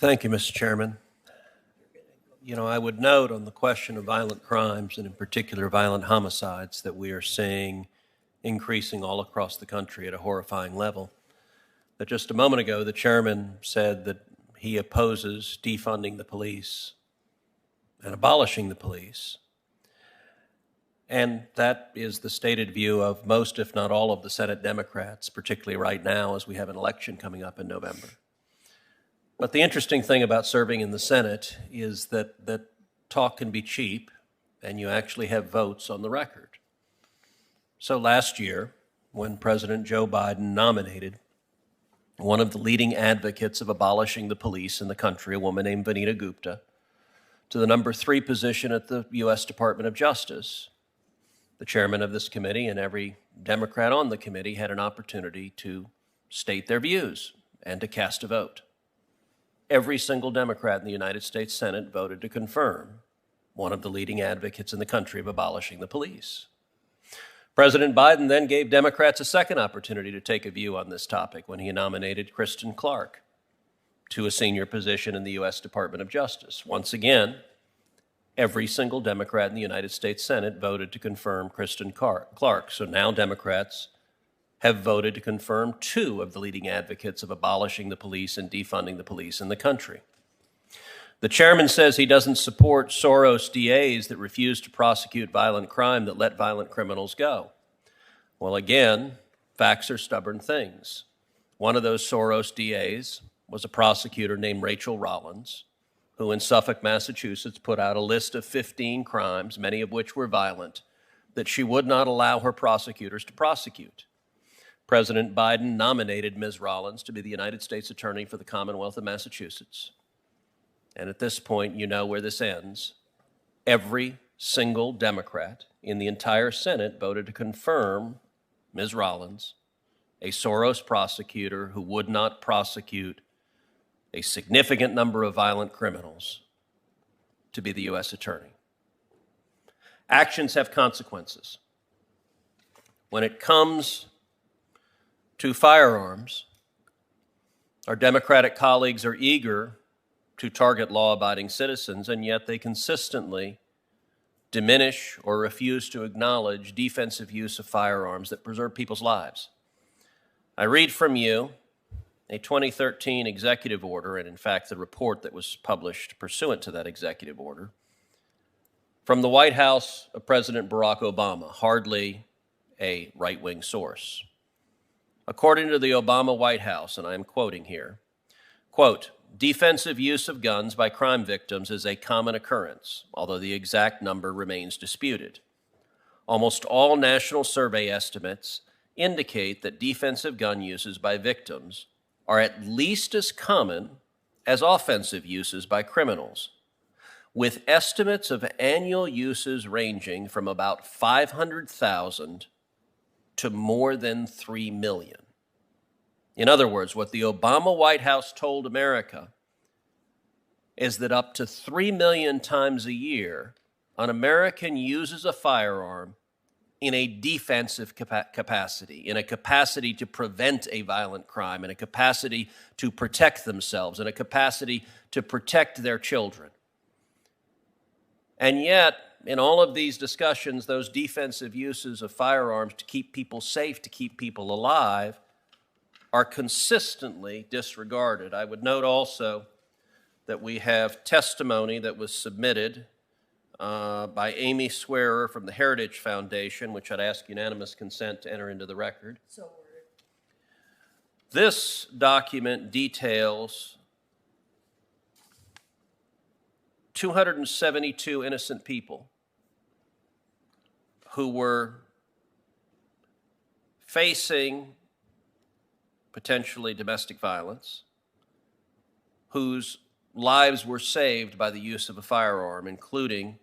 Thank you, Mr. Chairman. I would note on the question of violent crimes, and in particular violent homicides, that we are seeing increasing all across the country at a horrifying level. That just a moment ago, the chairman said that he opposes defunding the police and abolishing the police. And that is the stated view of most, if not all, of the Senate Democrats, particularly right now as we have an election coming up in November. But the interesting thing about serving in the Senate is that talk can be cheap, and you actually have votes on the record. So last year, when President Joe Biden nominated one of the leading advocates of abolishing the police in the country, a woman named Vanita Gupta, to the number 3 position at the U.S. Department of Justice, the chairman of this committee and every Democrat on the committee had an opportunity to state their views and to cast a vote. Every single Democrat in the United States Senate voted to confirm one of the leading advocates in the country of abolishing the police. President Biden then gave Democrats a second opportunity to take a view on this topic when he nominated Kristen Clarke to a senior position in the U.S. Department of Justice. Once again, every single Democrat in the United States Senate voted to confirm Kristen Clarke. So now Democrats have voted to confirm 2 of the leading advocates of abolishing the police and defunding the police in the country. The chairman says he doesn't support Soros DAs that refuse to prosecute violent crime, that let violent criminals go. Well, again, facts are stubborn things. One of those Soros DAs was a prosecutor named Rachel Rollins, who in Suffolk, Massachusetts, put out a list of 15 crimes, many of which were violent, that she would not allow her prosecutors to prosecute. President Biden nominated Ms. Rollins to be the United States Attorney for the Commonwealth of Massachusetts. And at this point, you know where this ends. Every single Democrat in the entire Senate voted to confirm Ms. Rollins, a Soros prosecutor who would not prosecute a significant number of violent criminals, to be the U.S. Attorney. Actions have consequences. When it comes to firearms, our Democratic colleagues are eager to target law-abiding citizens, and yet they consistently diminish or refuse to acknowledge defensive use of firearms that preserve people's lives. I read from you a 2013 executive order, and in fact the report that was published pursuant to that executive order, from the White House of President Barack Obama, hardly a right-wing source. According to the Obama White House, and I am quoting here, quote, defensive use of guns by crime victims is a common occurrence, although the exact number remains disputed. Almost all national survey estimates indicate that defensive gun uses by victims are at least as common as offensive uses by criminals, with estimates of annual uses ranging from about 500,000 to more than 3 million. In other words, what the Obama White House told America is that up to 3 million times a year, an American uses a firearm in a defensive capacity, in a capacity to prevent a violent crime, in a capacity to protect themselves, in a capacity to protect their children. And yet, in all of these discussions, those defensive uses of firearms to keep people safe, to keep people alive, are consistently disregarded. I would note also that we have testimony that was submitted by Amy Swearer from the Heritage Foundation, which I'd ask unanimous consent to enter into the record. So ordered. This document details 272 innocent people who were facing potentially domestic violence, whose lives were saved by the use of a firearm, including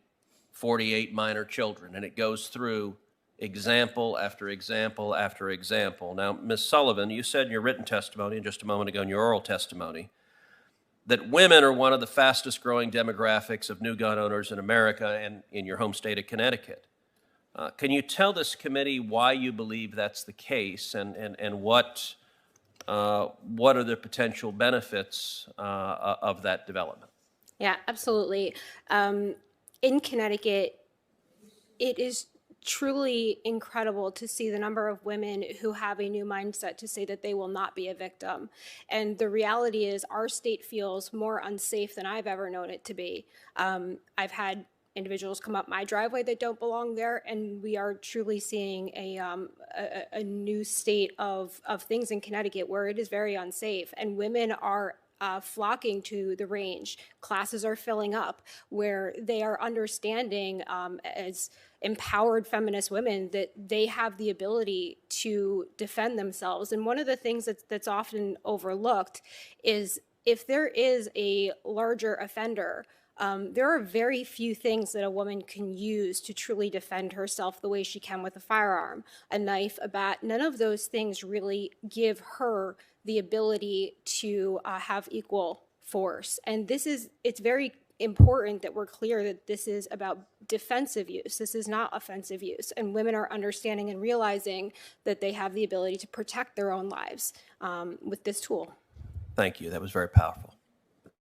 48 minor children. And it goes through example after example after example. Now, Ms. Sullivan, you said in your written testimony, and just a moment ago in your oral testimony, that women are one of the fastest growing demographics of new gun owners in America and in your home state of Connecticut. Can you tell this committee why you believe that's the case and what what are the potential benefits of that development? Yeah, absolutely. In Connecticut, it is truly incredible to see the number of women who have a new mindset to say that they will not be a victim. And the reality is our state feels more unsafe than I've ever known it to be. I've had individuals come up my driveway that don't belong there, and we are truly seeing a new state of things in Connecticut where it is very unsafe, and women are flocking to the range. Classes are filling up where they are understanding as empowered feminist women that they have the ability to defend themselves. And one of the things that's often overlooked is if there is a larger offender, there are very few things that a woman can use to truly defend herself the way she can with a firearm, a knife, a bat. None of those things really give her the ability to have equal force. And it's very important that we're clear that this is about defensive use. This is not offensive use. And women are understanding and realizing that they have the ability to protect their own lives with this tool. Thank you. That was very powerful.